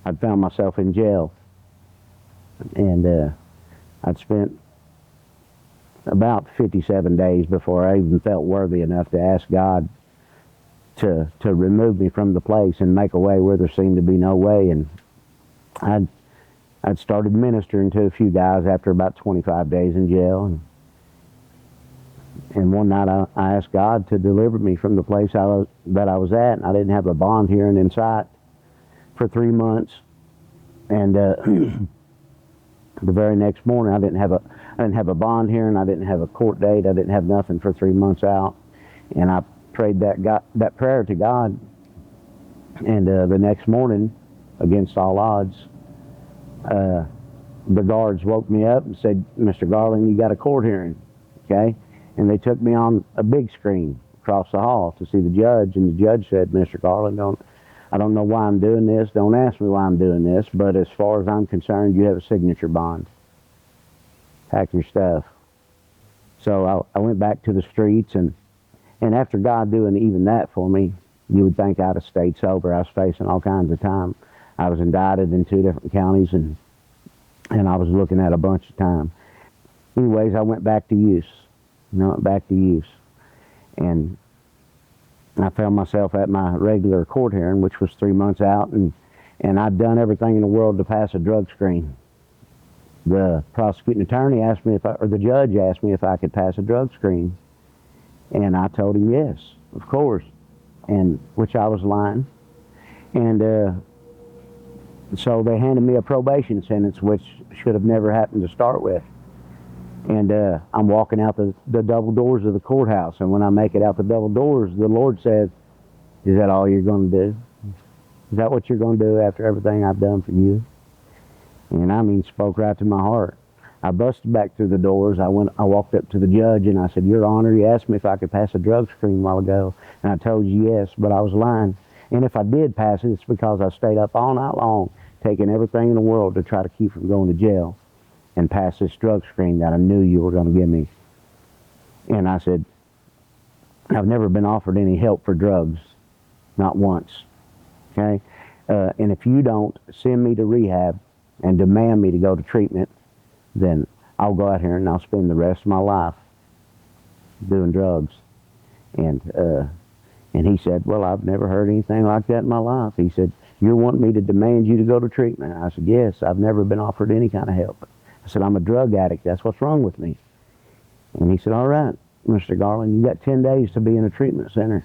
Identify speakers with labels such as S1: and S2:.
S1: I'd found myself in jail, and I'd spent about 57 days before I even felt worthy enough to ask God to remove me from the place and make a way where there seemed to be no way. And I'd started ministering to a few guys after about 25 days in jail. And one night I asked God to deliver me from the place that I was at. And I didn't have a bond hearing in sight for 3 months. And the very next morning, I didn't have a bond hearing. I didn't have a court date. I didn't have nothing for 3 months out. And I prayed that prayer to God. And the next morning, against all odds, the guards woke me up and said, "Mr. Garland, you got a court hearing," okay? And they took me on a big screen across the hall to see the judge. And the judge said, "Mr. Garland, I don't know why I'm doing this. Don't ask me why I'm doing this. But as far as I'm concerned, you have a signature bond. Pack your stuff." So I went back to the streets, and after God doing even that for me, you would think I'd have stayed sober. I was facing all kinds of time. I was indicted in 2 different counties, and I was looking at a bunch of time. Anyways, I went back to use. And I found myself at my regular court hearing, which was 3 months out, and I'd done everything in the world to pass a drug screen. The prosecuting attorney asked me or the judge asked me if I could pass a drug screen. And I told him yes, of course, and which I was lying. And so they handed me a probation sentence, which should have never happened to start with. And I'm walking out the double doors of the courthouse, and when I make it out the double doors, the Lord says, "Is that all you're going to do? Is that what you're going to do after everything I've done for you?" And I mean, spoke right to my heart. I busted back through the doors. I walked up to the judge and I said, "Your Honor, you asked me if I could pass a drug screen a while ago, and I told you yes, but I was lying. And if I did pass it, it's because I stayed up all night long, taking everything in the world to try to keep from going to jail and pass this drug screen that I knew you were going to give me." And I said, "I've never been offered any help for drugs, not once, okay? And if you don't send me to rehab and demand me to go to treatment, then I'll go out here and I'll spend the rest of my life doing drugs." And he said, "Well, I've never heard anything like that in my life." He said, "You're wanting me to demand you to go to treatment?" I said, "Yes, I've never been offered any kind of help." I said, "I'm a drug addict. That's what's wrong with me." And he said, "All right, Mr. Garland, you got 10 days to be in a treatment center."